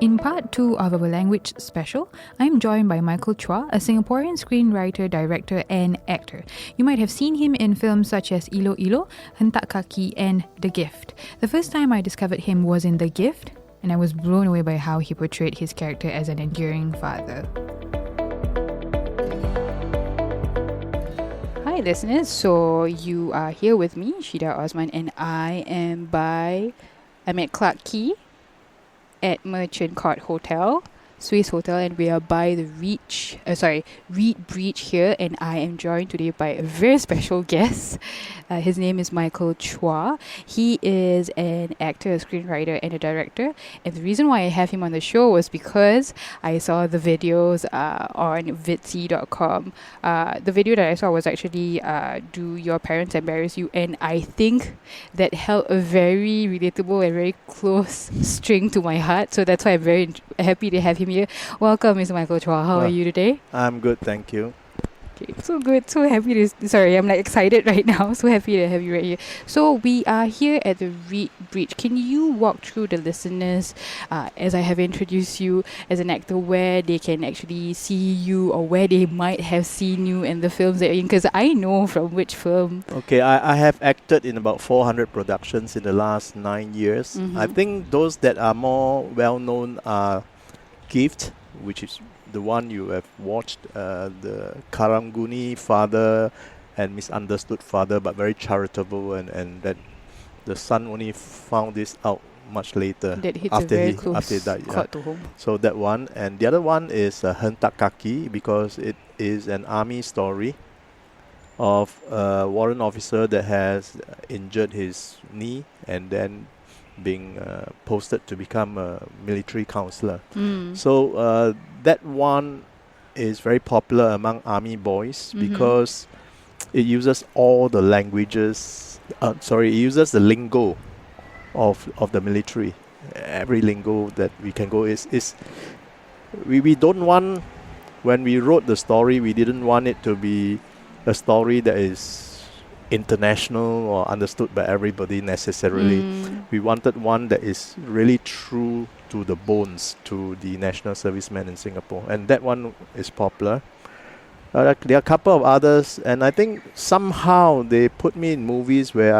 In part 2 of our language special, I'm joined by Michael Chua, a Singaporean screenwriter, director and actor. You might have seen him in films such as Ilo Ilo, Hentak Kaki and The Gift. The first time I discovered him was in The Gift, and I was blown away by how he portrayed his character as an enduring father. Hi listeners, so you are here with me, Shida Osman, and I'm at Clarke Quay at Merchant Court Hotel, Swiss Hotel, and we are by the Reed Bridge here, and I am joined today by a very special guest. His name is Michael Chua. He is an actor, a screenwriter, and a director. And the reason why I have him on the show was because I saw the videos on Vidsi.com. The video that I saw was actually Do Your Parents Embarrass You? And I think that held a very relatable and very close string to my heart. So that's why I'm very happy to have him here. Welcome, Mr. Michael Chua. How are you today? I'm good, thank you. Okay, so good. So happy to... Sorry, I'm excited right now. So happy to have you right here. So we are here at the Reed Bridge. Can you walk through the listeners, as I have introduced you as an actor, where they can actually see you or where they might have seen you in the films that you're in? Because I know from which film. Okay, I have acted in about 400 productions in the last 9 years. Mm-hmm. I think those that are more well-known are Gift, which is the one you have watched, the Karanguni father and misunderstood father, but very charitable, and that the son only found this out much later That hits after a very he close died. chord to home. So that one, and the other one is Hentak Kaki, because it is an army story of a warrant officer that has injured his knee and then being posted to become a military counselor. So that one is very popular among army boys because it uses all the languages. It uses the lingo of the military. Every lingo that we can go is we don't want, when we wrote the story, we didn't want it to be a story that is international or understood by everybody necessarily. We wanted one that is really true to the bones, to the national servicemen in Singapore, and that one is popular. There are a couple of others, and I think somehow they put me in movies where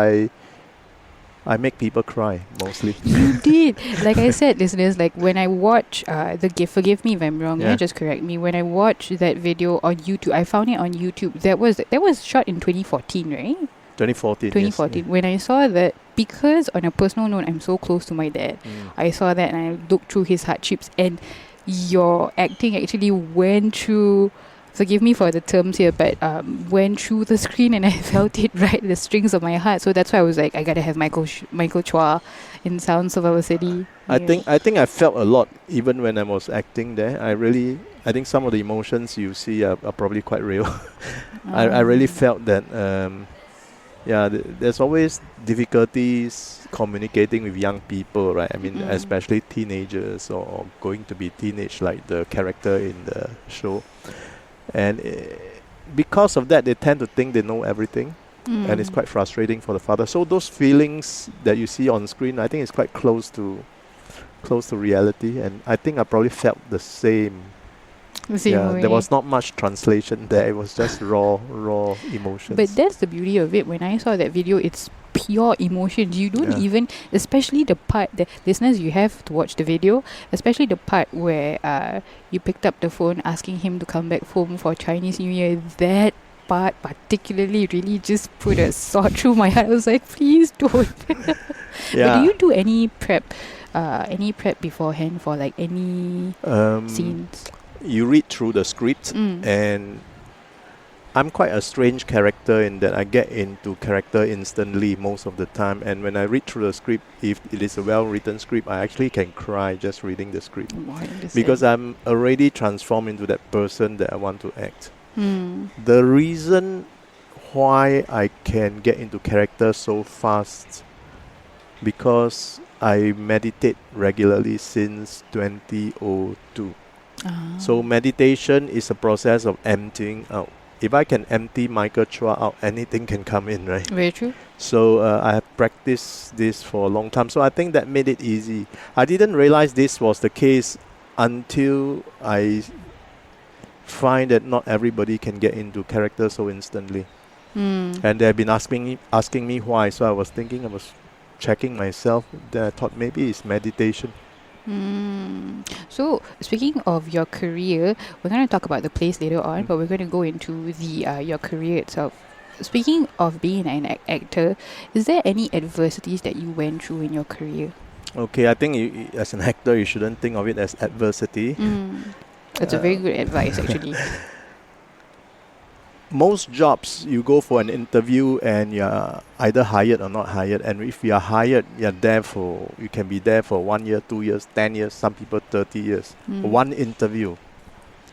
I make people cry, mostly. You did. Like I said, listeners, like when I watch The Gift, forgive me if I'm wrong, just correct me. When I watched that video on YouTube, I found it on YouTube. That was shot in 2014, right? 2014. 2014. Yes. When I saw that, because on a personal note, I'm so close to my dad, I saw that and I looked through his hardships, and your acting actually went through... Forgive me for the terms here, but went through the screen and I felt it right in the strings of my heart. So that's why I was like, I gotta have Michael Chua in Sounds of Our City. I think I felt a lot even when I was acting there. I think some of the emotions you see are probably quite real. I really felt that. There's always difficulties communicating with young people, right? I mean, especially teenagers or going to be teenage, like the character in the show. And because of that, they tend to think they know everything, and it's quite frustrating for the father. So those feelings that you see on screen, I think it's quite close to reality, and I think I probably felt the same. There was not much translation there. It was just raw emotions. But that's the beauty of it. When I saw that video, it's pure emotions. You don't even, especially the part that listeners, you have to watch the video, especially the part where you picked up the phone asking him to come back home for Chinese New Year. That part particularly really just put a sword through my heart. I was like, please don't. But do you do any prep beforehand for like any scenes? You read through the script, and I'm quite a strange character in that I get into character instantly most of the time. And when I read through the script, if it is a well-written script, I actually can cry just reading the script. Because I'm already transformed into that person that I want to act. The reason why I can get into character so fast, because I meditate regularly since 2002. So meditation is a process of emptying out if I can empty Michael Chua out, anything can come in, right? Very true. So I have practiced this for a long time. So I think that made it easy. I didn't realize this was the case until I find that not everybody can get into character so instantly. And they've been asking me why. So I was thinking, I was checking myself. Then I thought maybe it's meditation. So, speaking of your career, we're going to talk about the plays later on, but we're going to go into the your career itself. Speaking of being an actor, is there any adversities that you went through in your career? Okay, I think as an actor, you shouldn't think of it as adversity. That's a very good advice, actually. Most jobs, you go for an interview and you're either hired or not hired. And if you are hired, you can be there for 1 year, 2 years, 10 years, some people 30 years. One interview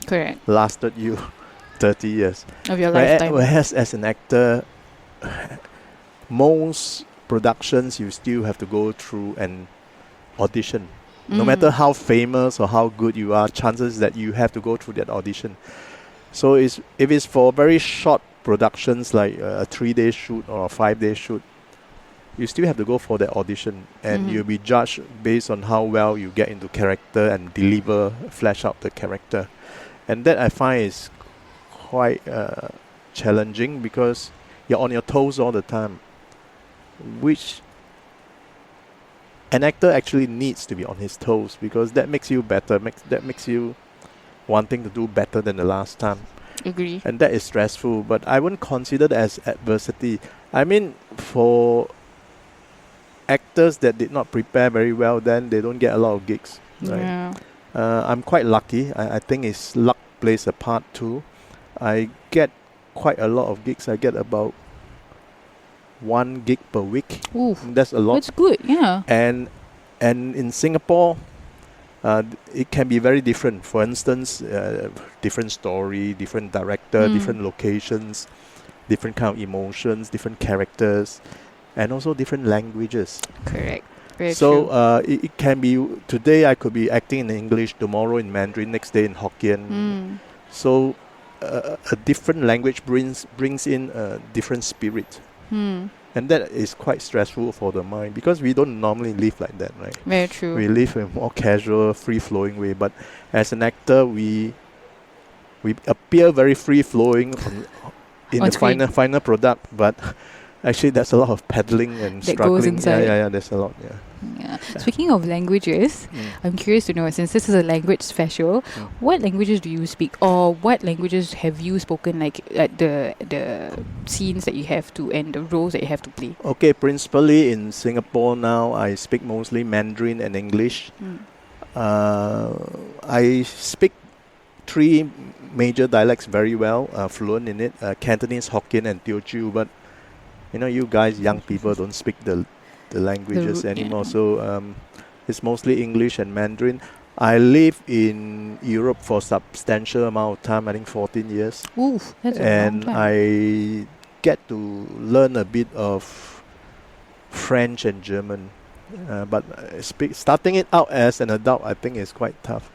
Correct. lasted you 30 years. Of your lifetime. Whereas as an actor, most productions you still have to go through an audition. No matter how famous or how good you are, chances that you have to go through that audition. So if it's for very short productions like a 3-day shoot or a 5-day shoot, you still have to go for that audition, and you'll be judged based on how well you get into character and flesh out the character. And that I find is quite challenging because you're on your toes all the time, which an actor actually needs to be on his toes because that makes you better, that makes you wanting to do better than the last time. Agree. And that is stressful, but I wouldn't consider that as adversity. I mean, for actors that did not prepare very well, then they don't get a lot of gigs. Right? Yeah. I'm quite lucky. I think it's luck plays a part too. I get quite a lot of gigs. I get about 1 gig per week. Ooh, that's a lot. That's good, yeah. And in Singapore, it can be very different. For instance, different story, different director, different locations, different kind of emotions, different characters, and also different languages. Correct. Very So true. it can be, today I could be acting in English, tomorrow in Mandarin, next day in Hokkien. So a different language brings in a different spirit. And that is quite stressful for the mind because we don't normally live like that, right? Very true. We live in a more casual, free-flowing way. But as an actor, we appear very free-flowing in On the screen. final product. But actually, there's a lot of peddling and That struggling. goes inside. Yeah, there's a lot, yeah. Yeah. Speaking of languages, I'm curious to know, since this is a language special, what languages do you speak, or what languages have you spoken, like at the scenes that you have to and the roles that you have to play? Okay, principally in Singapore now, I speak mostly Mandarin and English. I speak 3 major dialects very well, fluent in it, Cantonese, Hokkien, and Teochews. But you guys, young people, don't speak the languages anymore. So it's mostly English and Mandarin. I live in Europe for a substantial amount of time, I think 14 years. Ooh, that's a long And time. I get to learn a bit of French and German. But starting it out as an adult, I think is quite tough.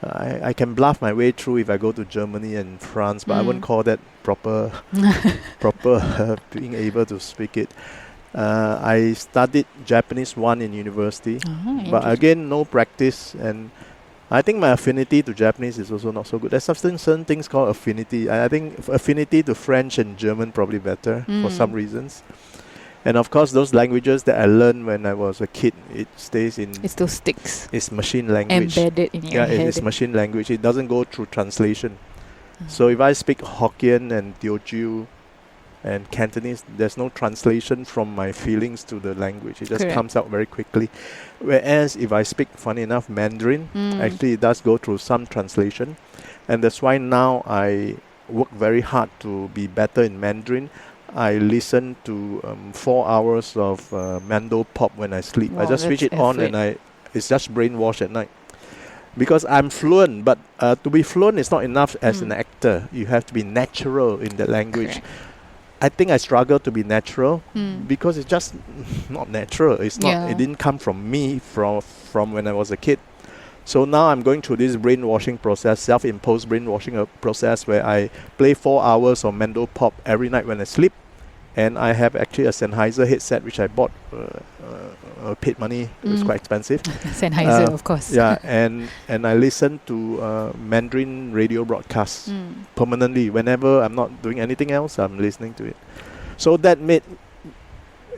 I can bluff my way through if I go to Germany and France, but I wouldn't call that proper being able to speak it. I studied Japanese 1 in university, but again, no practice, and I think my affinity to Japanese is also not so good. There's certain things called affinity. I think affinity to French and German probably better for some reasons. And of course, those languages that I learned when I was a kid, it still sticks. It's machine language. Embedded in your head. It's machine language. It doesn't go through translation. So if I speak Hokkien and Teochew and Cantonese, there's no translation from my feelings to the language. It just comes out very quickly. Whereas if I speak, funny enough, Mandarin, actually it does go through some translation. And that's why now I work very hard to be better in Mandarin. I listen to 4 hours of Mando pop when I sleep. Wow, I just switch it on effort. and it's just brainwash at night. Because I'm fluent, but to be fluent is not enough as an actor. You have to be natural in the language. Correct. I think I struggle to be natural because it's just not natural. It's not. Yeah. It didn't come from me from when I was a kid. So now I'm going through this brainwashing process, self-imposed brainwashing process where I play 4 hours of Mendo Pop every night when I sleep. And I have actually a Sennheiser headset which I bought, paid money. It was quite expensive. Sennheiser, of course. Yeah, and I listen to Mandarin radio broadcasts permanently. Whenever I'm not doing anything else, I'm listening to it. So that made,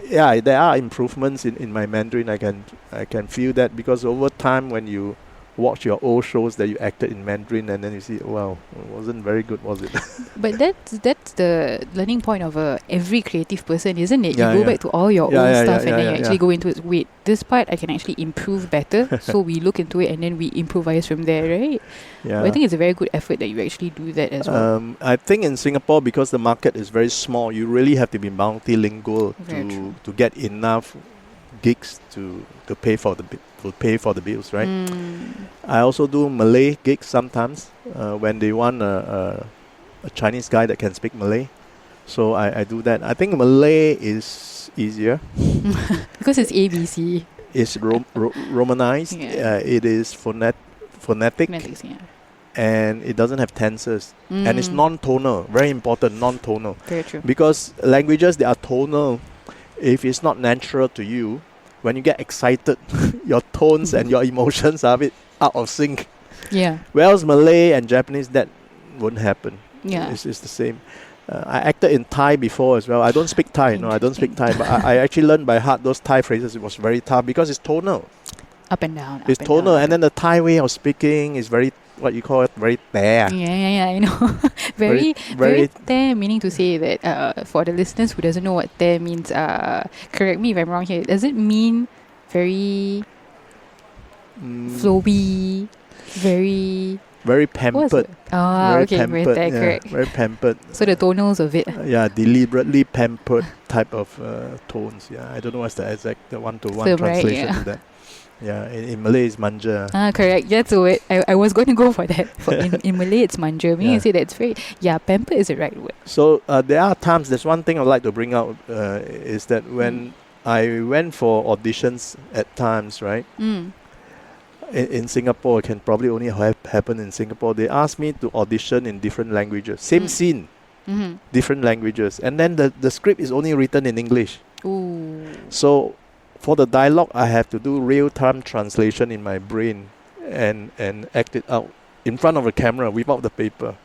yeah, there are improvements in my Mandarin. I can feel that, because over time when you watch your old shows that you acted in Mandarin, and then you see, wow, it wasn't very good, was it? But that's the learning point of every creative person, isn't it? Yeah, You go yeah. back to all your Yeah, old yeah, stuff, yeah, and then yeah, you actually yeah. go into it. Wait, this part I can actually improve better. So we look into it and then we improvise from there, right? Yeah. But I think it's a very good effort that you actually do that as well. I think in Singapore, because the market is very small, you really have to be multilingual Very true. to get enough gigs to pay for the bills, right? I also do Malay gigs sometimes when they want a Chinese guy that can speak Malay. So I do that. I think Malay is easier. Because it's ABC. It's romanized. Yeah. It is phonetic. Phonetics, yeah. And it doesn't have tenses. And it's non-tonal. Very important, non-tonal. Very true. Because languages that are tonal, if it's not natural to you, when you get excited, your tones and your emotions are a bit out of sync. Yeah. Whereas Malay and Japanese, that won't happen. Yeah. It's the same. I acted in Thai before as well. I don't speak Thai. No, I don't speak Thai. But I actually learned by heart those Thai phrases. It was very tough because it's tonal. Up and down. It's tonal. And then the Thai way of speaking is very, what you call it, very there. Yeah, I know. very there, meaning to say that for the listeners who doesn't know what there means, correct me if I'm wrong here. Does it mean very flowy, very pampered? Ah, okay, pampered, very there, yeah, correct. very pampered. So the tonals of it. Yeah, deliberately pampered type of tones. Yeah, I don't know what's the exact one-to-one Film, right? translation Yeah. of that. Yeah, in Malay it's manja. Ah, correct. That's the word. I was going to go for that. In Malay, it's manja. Meaning Yeah. to say that it's very... Yeah, pamper is the right word. So there are times, there's one thing I'd like to bring out is that when I went for auditions at times, right? In Singapore, it can probably only happen in Singapore. They asked me to audition in different languages. Same scene, different languages. And then the script is only written in English. Ooh. So for the dialogue, I have to do real-time translation in my brain and act it out in front of a camera without the paper.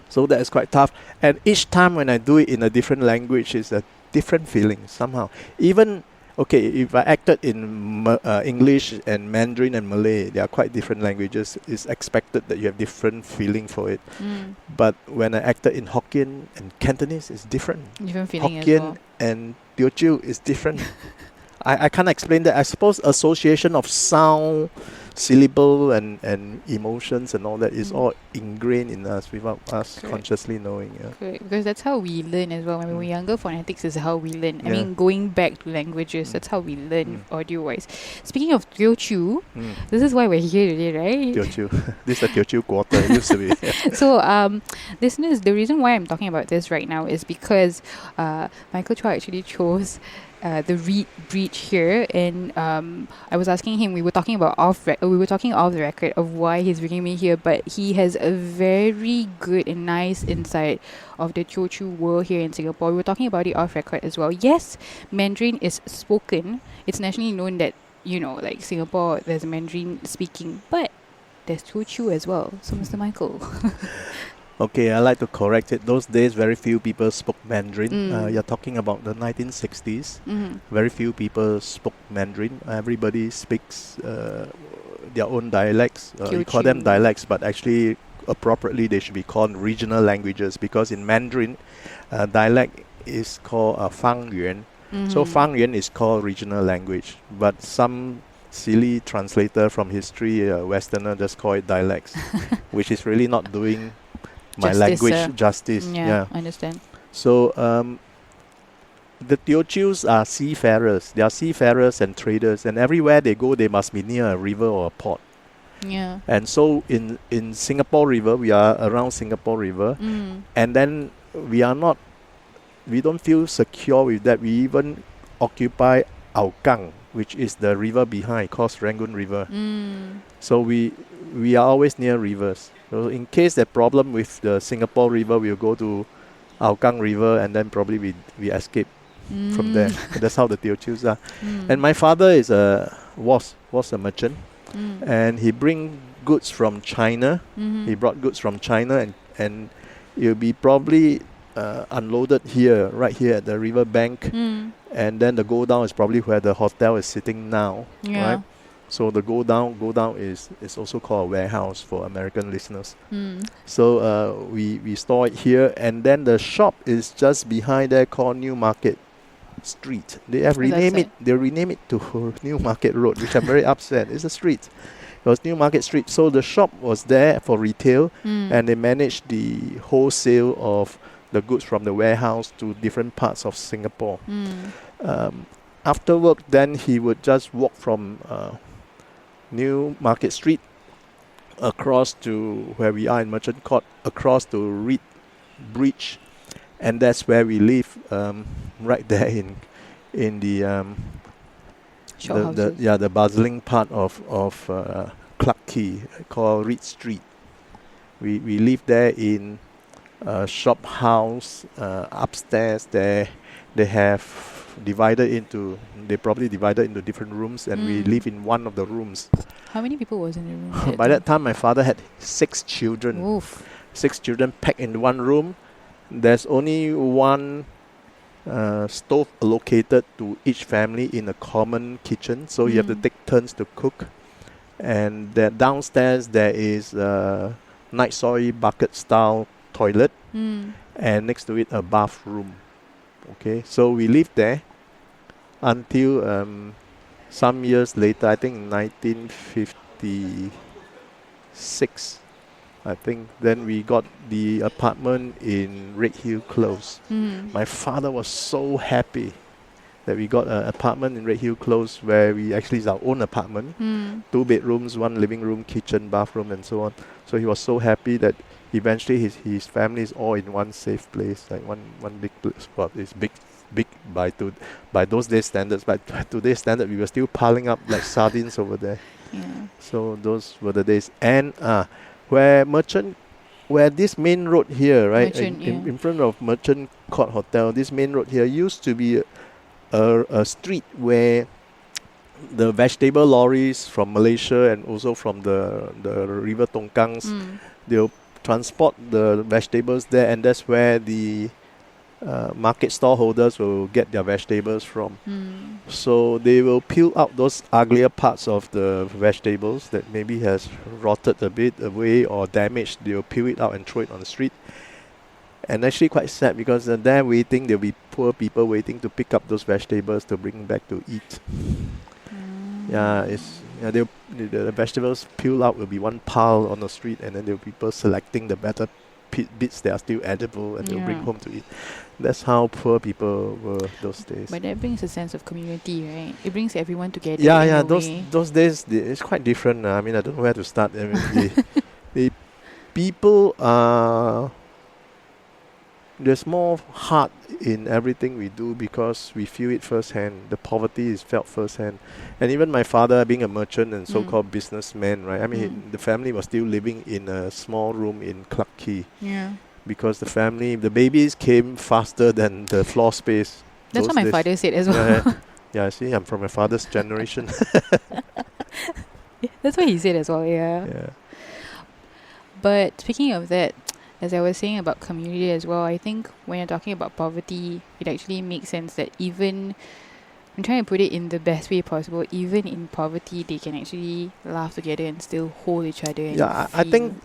So that is quite tough. And each time when I do it in a different language, it's a different feeling somehow. Even, okay, if I acted in English and Mandarin and Malay, they are quite different languages. It's expected that you have different feeling for it. But when I acted in Hokkien and Cantonese, it's different. Different feeling as Hokkien well. and Teochews is different. I can't explain that. I suppose association of sound, syllable and emotions and all that is all ingrained in us without us Correct. consciously knowing. Yeah. Correct, because that's how we learn as well. When we were younger, phonetics is how we learn. I Yeah. mean, going back to languages, that's how we learn audio-wise. Speaking of Teochew, this is why we're here today, right? Teochew. This is the Teochew quarter. It used to be. So, listeners, the reason why I'm talking about this right now is because Michael Chua actually chose the reed breach here, and I was asking him. We were talking about off the record of why he's bringing me here, but he has a very good and nice insight of the Teochew world here in Singapore. We were talking about it off record as well. Yes, Mandarin is spoken. It's nationally known that, you know, like Singapore, there's Mandarin speaking, but there's Teochew as well. So, Mr. Michael. Okay, I like to correct it. Those days, very few people spoke Mandarin. You're talking about the 1960s. Very few people spoke Mandarin. Everybody speaks their own dialects. You call them Teochew. dialects, but actually, appropriately, they should be called regional languages, because in Mandarin, dialect is called Fangyuan. So Fangyuan is called regional language, but some silly translator from history, Westerner, just call it dialects, which is really not doing my language justice. Yeah, I understand. So the Teochews are seafarers. They are seafarers and traders, and everywhere they go, they must be near a river or a port. Yeah. And so in Singapore River, we are around Singapore River, and then we don't feel secure with that. We even occupy Hougang, which is the river behind, called Rangoon River. Mm. So we are always near rivers. So in case that problem with the Singapore River, we'll go to Hougang River, and then probably we escape from there. Mm. That's how the Teochews are. And Mm. my father was a merchant, Mm. and he bring goods from China. He Mhm. brought goods from China, and it'll be probably unloaded here, right here at the river bank, Mm. and then the go down is probably where the hotel is sitting now, right? Yeah. So the go down is also called a warehouse for American listeners. Mm. So we store it here, and then the shop is just behind there called New Market Street. They have What's that renamed it. say? They rename it to New Market Road, which I'm very upset. It's a street. It was New Market Street. So the shop was there for retail, Mm. and they managed the wholesale of the goods from the warehouse to different parts of Singapore. Mm. After work, then he would just walk from New Market Street across to where we are in Merchant Court, across to Reed Bridge, and that's where we live, right there in Shop houses. the bustling part of Clarke Quay, called Reed Street. We live there in a shop house upstairs. There they have they probably divided into different rooms, and we Mm. live in one of the rooms. How many people was in the room? By that time, my father had 6 children. Oof. 6 children packed in one room. There's only one stove allocated to each family in a common kitchen, so you have to Mm. take turns to cook. And downstairs there is a night soil bucket style toilet, Mm. and next to it a bathroom. Okay, so we lived there until some years later, I think 1956, I think. Then we got the apartment in Redhill Close. Mm. My father was so happy that we got an apartment in Redhill Close, where we actually is our own apartment, Mm. 2 bedrooms, 1 living room, kitchen, bathroom, and so on. So he was so happy that eventually his family is all in one safe place, like one big place. Well, it's big by those days standards, but by today's standard, we were still piling up like sardines over there. Yeah. So those were the days. And where this main road here, right, Merchant, yeah. in front of Merchant Court Hotel, this main road here used to be a street where the vegetable lorries from Malaysia and also from the River Tongkangs, Mm. they'll transport the vegetables there, and that's where the market stall holders will get their vegetables from. Mm. So they will peel out those uglier parts of the vegetables that maybe has rotted a bit away or damaged. They will peel it out and throw it on the street. And actually quite sad, because there waiting, there'll be poor people waiting to pick up those vegetables to bring back to eat. Yeah, the vegetables peeled out will be one pile on the street, and then there'll be people selecting the better bits that are still edible, and they'll bring Yeah. home to eat. That's how poor people were those days. But that brings a sense of community, right? It brings everyone together. Yeah, in yeah. a Those way. those days, it's quite different. I mean, I don't know where to start. I mean, the people are. There's more heart in everything we do because we feel it firsthand. The poverty is felt firsthand, and even my father, being a merchant and so-called businessman, right? I mean, the family was still living in a small room in Clarke Quay Yeah. because the babies came faster than the floor space. That's those what my days. father said as well. Yeah, see, I'm from my father's generation. That's what he said as well, yeah. Yeah. But speaking of that, as I was saying about community as well, I think when you're talking about poverty, it actually makes sense that even, I'm trying to put it in the best way possible, even in poverty, they can actually laugh together and still hold each other. And Yeah, I think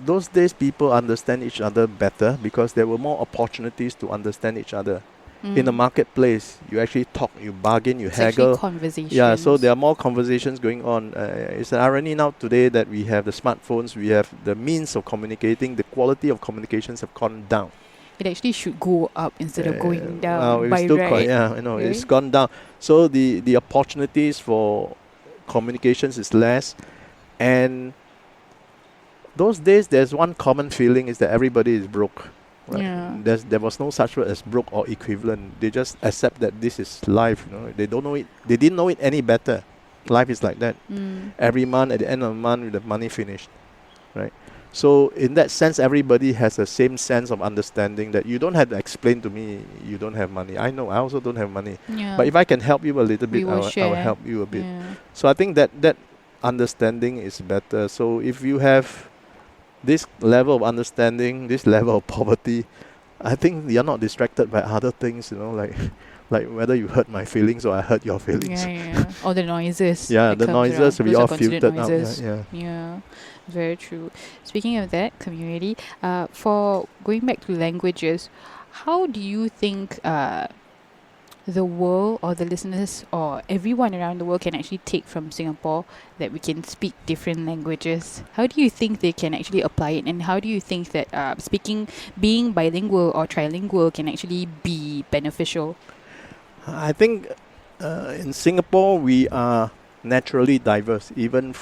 those days people understand each other better because there were more opportunities to understand each other. In the marketplace, you actually talk, you bargain, you it's haggle. actually conversations. Yeah, so there are more conversations going on. It's an irony now today that we have the smartphones, we have the means of communicating, the quality of communications have gone down. It actually should go up instead of going down Well, it's by still right. it's Right? gone down. So the opportunities for communications is less. And those days, there's one common feeling is that everybody is broke. right? Yeah. There was no such word as broke or equivalent. They just accept that this is life. They don't know it. They didn't know it any better. Life is like that. Every month, at the end of the month, the money finished, right? So in that sense, everybody has the same sense of understanding that you don't have to explain to me you don't have money. I know I also don't have money, Yeah. but if I can help you a little We bit, will I will share. help you a bit. Yeah. So I think that understanding is better. So if you have this level of understanding, this level of poverty, I think you're not distracted by other things, like whether you hurt my feelings or I hurt your feelings. Yeah. All the noises. Yeah, that the comes noises around. we Those are all considered filtered out. noises. Yeah. Yeah, very true. Speaking of that, community, for going back to languages, how do you think the world or the listeners or everyone around the world can actually take from Singapore that we can speak different languages? How do you think they can actually apply it, and how do you think that being bilingual or trilingual can actually be beneficial? I think in Singapore we are naturally diverse, even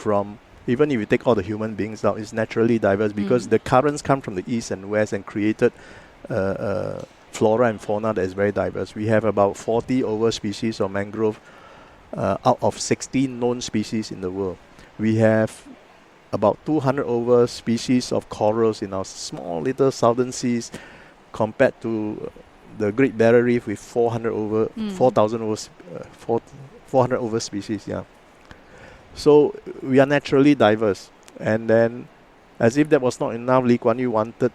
if you take all the human beings out, it's naturally diverse because the currents come from the east and west and created flora and fauna that is very diverse. We have about 40 over species of mangrove out of 16 known species in the world. We have about 200 over species of corals in our small little southern seas compared to the Great Barrier Reef with 400 over 4,000 over 400 over species. Yeah. So we are naturally diverse, and then as if that was not enough, Lee Kuan Yew wanted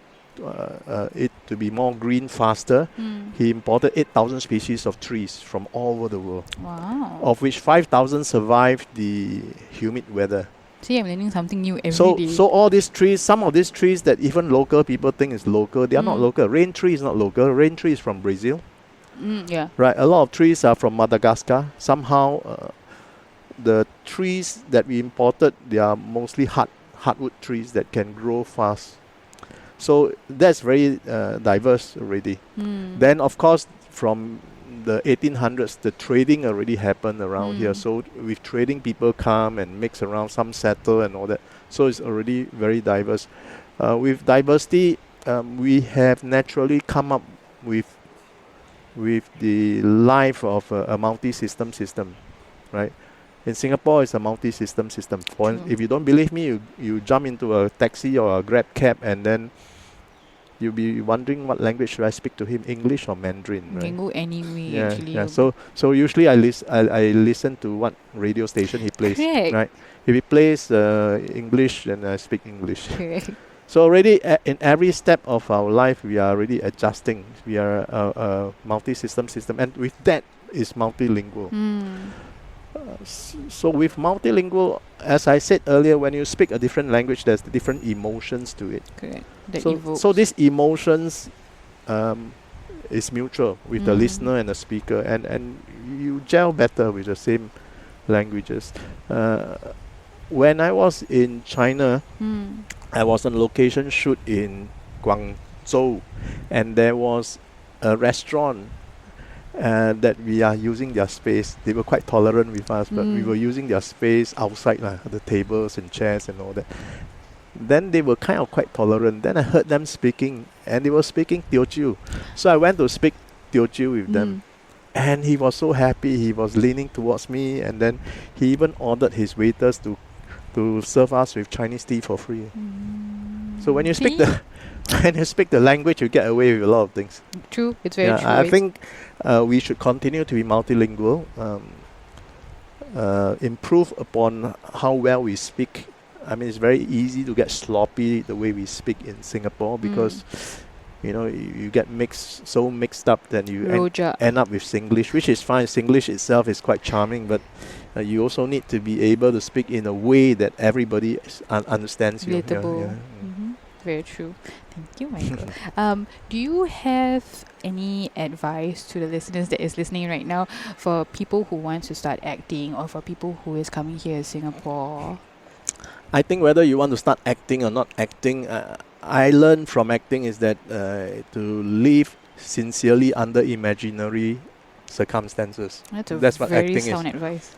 it to be more green faster. He imported 8,000 species of trees from all over the world. Wow. Of which 5,000 survived the humid weather. See, I'm learning something new every day. So all these trees, some of these trees that even local people think is local, they are not local. Rain tree is not local. Rain tree is from Brazil. Yeah. Right. A lot of trees are from Madagascar. Somehow, the trees that we imported, they are mostly hardwood trees that can grow fast. So that's very diverse already. Then, of course, from the 1800s, the trading already happened around here. So with trading, people come and mix around, some settle and all that. So it's already very diverse. With diversity, we have naturally come up with the life of a multi-system, right? In Singapore, it's a multi-system. If you don't believe me, you jump into a taxi or a Grab cab, and then you'll be wondering what language should I speak to him, English or Mandarin, You right? can go anyway, Yeah, actually. yeah. So usually I listen to what radio station he plays, Correct. right? If he plays English, then I speak English. Correct. So already in every step of our life, we are already adjusting. We are a multi-system, and with that is multilingual. So with multilingual, as I said earlier, when you speak a different language, there's different emotions to it. Correct. That So evokes. these emotions is mutual with the listener and the speaker, and you gel better with the same languages. When I was in China, I was on location shoot in Guangzhou, and there was a restaurant that we are using their space. They were quite tolerant with us, but we were using their space outside, the tables and chairs and all that. Then they were kind of quite tolerant. Then I heard them speaking, and they were speaking Teochews. So I went to speak Teochews with them. And he was so happy. He was leaning towards me, and then he even ordered his waiters to serve us with Chinese tea for free. So when you speak the language, you get away with a lot of things. True, it's very true. I think we should continue to be multilingual, improve upon how well we speak. I mean, it's very easy to get sloppy the way we speak in Singapore because you get so mixed up that you end up with Singlish, which is fine. Singlish itself is quite charming, but you also need to be able to speak in a way that everybody understands you. Relatable. Very true. Thank you, Michael. Do you have any advice to the listeners that is listening right now for people who want to start acting or for people who is coming here in Singapore? I think whether you want to start acting or not acting, I learned from acting is that to live sincerely under imaginary circumstances. That's what very acting sound is. advice.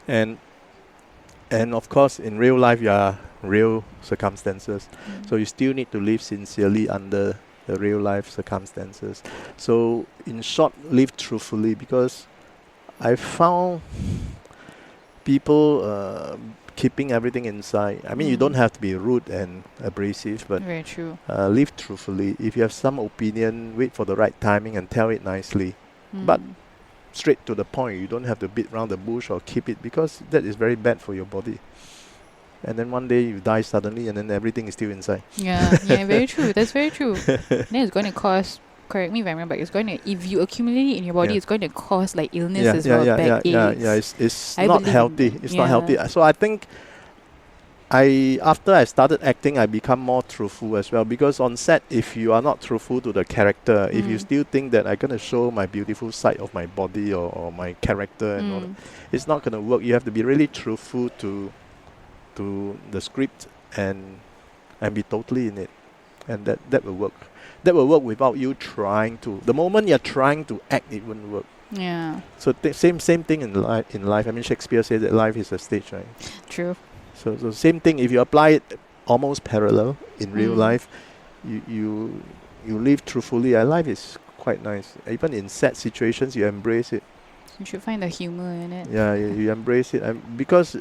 And of course, in real life, you are real circumstances. So you still need to live sincerely under the real life circumstances. So in short, live truthfully, because I found people keeping everything inside. I mean, you don't have to be rude and abrasive, but Very true. live truthfully. If you have some opinion, wait for the right timing and tell it nicely. But straight to the point. You don't have to beat around the bush or keep it, because that is very bad for your body. And then one day you die suddenly, and then everything is still inside. Yeah, very true. That's very true. Then it's going to cause, correct me if I'm wrong, but it's going to, if you accumulate it in your body, Yeah. it's going to cause like illness Yeah, as well, backaches. It's I not believe in healthy. that. It's not healthy. So I think after I started acting, I become more truthful as well, because on set, if you are not truthful to the character, if you still think that I'm going to show my beautiful side of my body or my character and all that, it's not going to work. You have to be really truthful to the script and be totally in it, and that will work. That will work without you trying to. The moment you're trying to act, it wouldn't work. Yeah. So same thing in life. I mean, Shakespeare said that life is a stage, right? True. So same thing. If you apply it almost parallel in real life, you live truthfully. Life is quite nice. Even in sad situations, you embrace it. You should find the humor in it. Yeah, you embrace it, because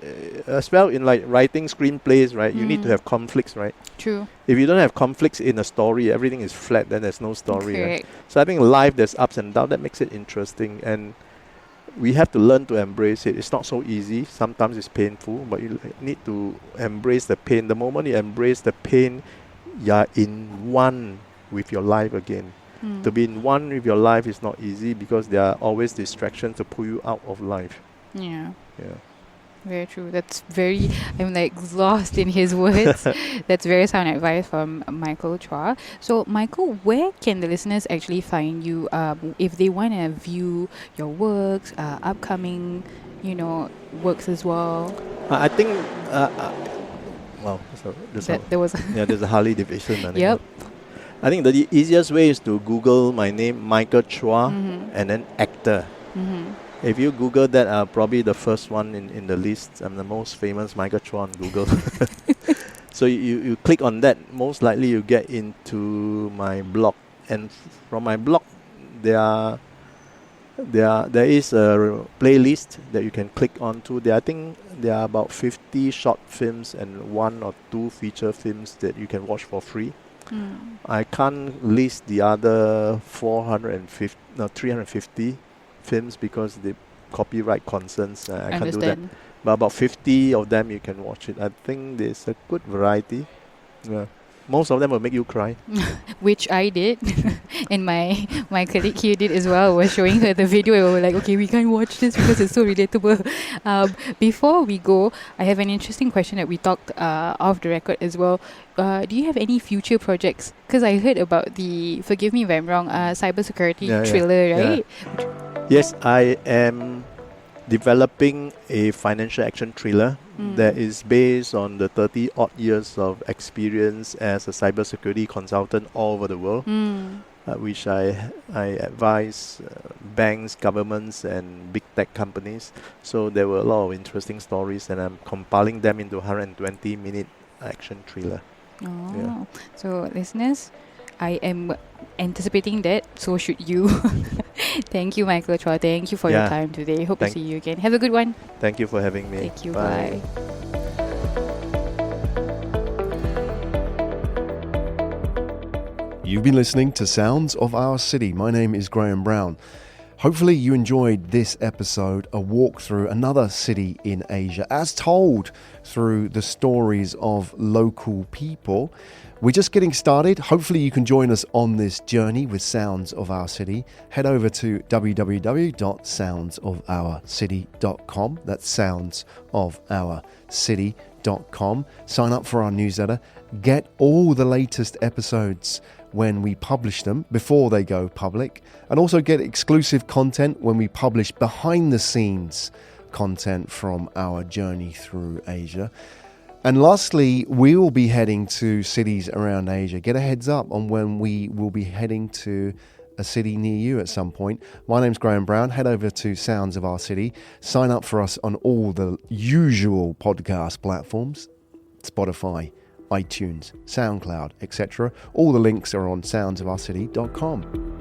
as well in like writing screenplays, right? You need to have conflicts, right? True. If you don't have conflicts in a story, everything is flat. Then there's no story. Right? Correct. So I think life, there's ups and downs. That makes it interesting, and we have to learn to embrace it. It's not so easy. Sometimes it's painful, but you need to embrace the pain. The moment you embrace the pain, you're in one with your life again. To be in one with your life is not easy, because there are always distractions to pull you out of life. Yeah. Yeah. Very true. That's very, I'm like lost in his words. That's very sound advice from Michael Chua. So, Michael, where can the listeners actually find you if they want to view your works, upcoming, works as well? I think, there's a Harley Davidson. Yep. I think the easiest way is to Google my name, Michael Chua, and then actor. If you Google that, probably the first one in the list. I'm the most famous Michael Chua on Google. So you click on that, most likely you get into my blog. And from my blog, there is a playlist that you can click onto. I think there are about 50 short films and 1 or 2 feature films that you can watch for free. I can't list the other 350 films because the copyright concerns. I can't do that. But about 50 of them you can watch it. I think there's a good variety. Yeah. Most of them will make you cry. Which I did. And my colleague here did as well. Was showing her the video and we were like, okay, we can't watch this because it's so relatable. Before we go, I have an interesting question that we talked off the record as well. Do you have any future projects? Because I heard about the, forgive me if I'm wrong, cybersecurity thriller, right? Yeah. Yes, I am developing a financial action thriller that is based on the 30-odd years of experience as a cybersecurity consultant all over the world, which I advise banks, governments, and big tech companies. So there were a lot of interesting stories, and I'm compiling them into 120-minute action thriller. Oh, Yeah. So listeners, I am anticipating that, so should you. Thank you, Michael Chua. Thank you for your time today. Hope to see you again. Have a good one. Thank you for having me. Thank you. Bye. You've been listening to Sounds of Our City. My name is Graham Brown. Hopefully you enjoyed this episode, a walk through another city in Asia, as told through the stories of local people. We're just getting started. Hopefully you can join us on this journey with Sounds of Our City. Head over to www.soundsofourcity.com. That's soundsofourcity.com. Sign up for our newsletter. Get all the latest episodes when we publish them before they go public, and also get exclusive content when we publish behind the scenes content from our journey through Asia. And lastly, we will be heading to cities around Asia. Get a heads up on when we will be heading to a city near you at some point. My name's Graham Brown. Head over to Sounds of Our City. Sign up for us on all the usual podcast platforms: Spotify, iTunes, SoundCloud, etc. All the links are on soundsofourcity.com.